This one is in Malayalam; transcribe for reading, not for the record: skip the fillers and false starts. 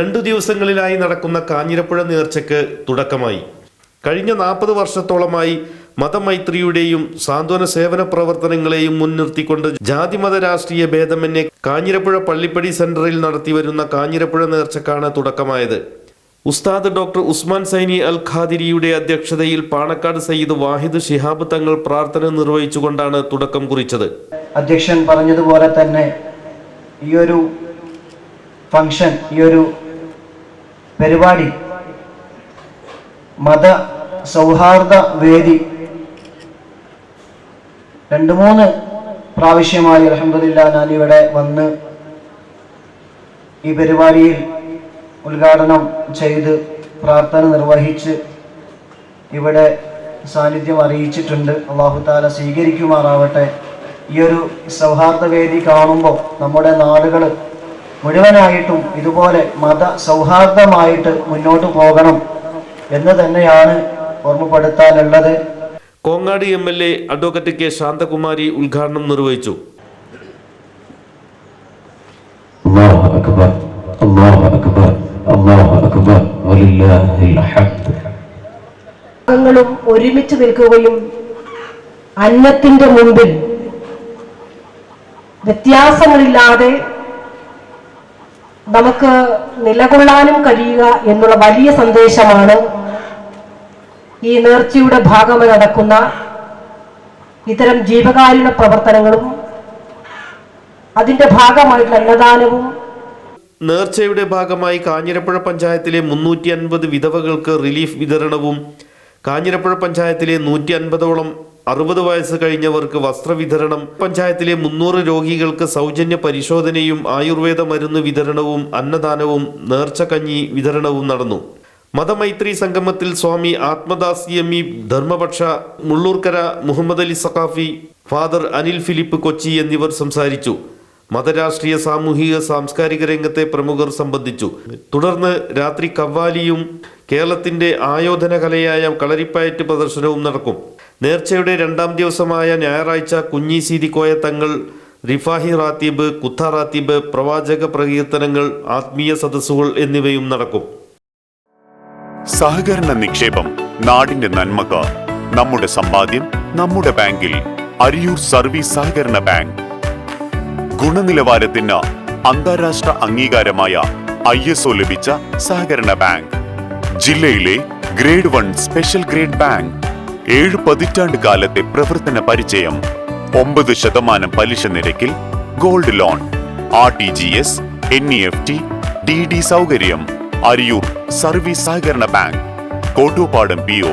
2 ദിവസങ്ങളിലായി നടക്കുന്ന കാഞ്ഞിരപ്പുഴ നേർച്ചയ്ക്ക് തുടക്കമായി. കഴിഞ്ഞ 40 വർഷത്തോളമായി മതമൈത്രിയുടെയും സാന്ത്വന സേവന പ്രവർത്തനങ്ങളെയും മുൻനിർത്തിക്കൊണ്ട് ജാതിമത രാഷ്ട്രീയ ഭേദമന്യേ കാഞ്ഞിരപ്പുഴ പള്ളിപ്പടി സെന്ററിൽ നടത്തിവരുന്ന കാഞ്ഞിരപ്പുഴ നേർച്ചക്കാണ് തുടക്കമായത്. ഉസ്താദ് ഡോക്ടർ ഉസ്മാൻ സൈനി അൽ ഖാദിരിയുടെ അധ്യക്ഷതയിൽ പാണക്കാട് സയ്യിദ് വാഹിദ് ശിഹാബ് തങ്ങൾ പ്രാർത്ഥന നിർവഹിച്ചുകൊണ്ടാണ് തുടക്കം കുറിച്ചത്. അധ്യക്ഷൻ പറഞ്ഞതുപോലെ തന്നെ ഈ ഒരു ഫംഗ്ഷൻ, ഈ ഒരു പരിപാടി മത സൗഹാർദ്ദ വേദി 2-3 പ്രാവശ്യമായി അൽഹംദുലില്ലാഹ് ഞാനിവിടെ വന്ന് ഈ പരിപാടിയിൽ ഉദ്ഘാടനം ചെയ്ത് പ്രാർത്ഥന നിർവഹിച്ച് ഇവിടെ സാന്നിധ്യം അറിയിച്ചിട്ടുണ്ട്. അല്ലാഹു തആല സ്വീകരിക്കുമാറാവട്ടെ. ഈ ഒരു സൗഹാർദ്ദ വേദി കാണുമ്പോൾ നമ്മുടെ നാടുകൾ മുഴുവനായിട്ടും ഇതുപോലെ മത സൗഹാർദ്ദമായിട്ട് മുന്നോട്ട് പോകണം എന്ന് തന്നെയാണ് ഓർമ്മപ്പെടുത്താനുള്ളത്. Kongad MLA advocate K Shanthakumari ഉദ്ഘാടനം നിർവഹിച്ചു. അല്ലാഹു അക്ബർ, അല്ലാഹു അക്ബർ, അല്ലാഹു അക്ബർ, വലില്ലാഹിൽ ഹംദ്. ങ്ങളും ഒരുമിച്ച് നിൽക്കുകയും അന്നത്തിന്റെ മുമ്പിൽ വ്യത്യാസങ്ങളില്ലാതെ നമുക്ക് നിലകൊള്ളാനും കഴിയുക എന്നുള്ള വലിയ സന്ദേശമാണ് ഈ നേർച്ചയുടെ ഭാഗമായി നടക്കുന്ന ഇത്തരം ജീവകാരുണ്യ പ്രവർത്തനങ്ങളും അതിന്റെ ഭാഗമായിട്ടുള്ള അന്നദാനവും. നേർച്ചയുടെ ഭാഗമായി കാഞ്ഞിരപ്പുഴ പഞ്ചായത്തിലെ 350 വിധവകൾക്ക് റിലീഫ് വിതരണവും, കാഞ്ഞിരപ്പുഴ പഞ്ചായത്തിലെ 150ഓളം 60 വയസ്സ് കഴിഞ്ഞവർക്ക് വസ്ത്രവിതരണം, പഞ്ചായത്തിലെ 300 രോഗികൾക്ക് സൗജന്യ പരിശോധനയും ആയുർവേദ മരുന്ന് വിതരണവും അന്നദാനവും നേർച്ചക്കഞ്ഞി വിതരണവും നടന്നു. മതമൈത്രി സംഗമത്തിൽ സ്വാമി ആത്മദാസ് എം.ഇ. ധർമ്മപക്ഷ, മുള്ളൂർക്കര മുഹമ്മദ് അലി സഖാഫി, ഫാദർ അനിൽ ഫിലിപ്പ് കൊച്ചി എന്നിവർ സംസാരിച്ചു. മതരാഷ്ട്രീയ സാമൂഹിക സാംസ്കാരിക രംഗത്തെ പ്രമുഖർ സംബന്ധിച്ചു. തുടർന്ന് രാത്രി കവ്വാലിയും കേരളത്തിന്റെ ആയോധന കലയായ കളരിപ്പയറ്റ് പ്രദർശനവും നടക്കും. നേർച്ചയുടെ 2ാം ദിവസമായ ഞായറാഴ്ച കുഞ്ഞി സീതിക്കോയ തങ്ങൾ, റിഫാഹി റാത്തീബ്, കുത്ത റാത്തീബ്, പ്രവാചക പ്രകീർത്തനങ്ങൾ, ആത്മീയ സദസ്സുകൾ എന്നിവയും നടക്കും. സഹകരണ നിക്ഷേപം നാടിന്റെ നന്മക്ക്. നമ്മുടെ സമ്പാദ്യം നമ്മുടെ ബാങ്കിൽ. അരിയൂർ സർവീസ് സഹകരണ ബാങ്ക്. ഗുണനിലവാരത്തിന് അന്താരാഷ്ട്ര അംഗീകാരമായ ISO ലഭിച്ച സഹകരണ ബാങ്ക്. ജില്ലയിലെ ഗ്രേഡ് 1 സ്പെഷ്യൽ ഗ്രേഡ് ബാങ്ക്. 7 പതിറ്റാണ്ട് കാലത്തെ പ്രവർത്തന പരിചയം. 9% പലിശ നിരക്കിൽ gold loan, RTGS, NEFT, DD സൗകര്യം. അരിയൂർ സർവീസ് സഹകരണ ബാങ്ക്, കോട്ടൂപ്പാടം PO.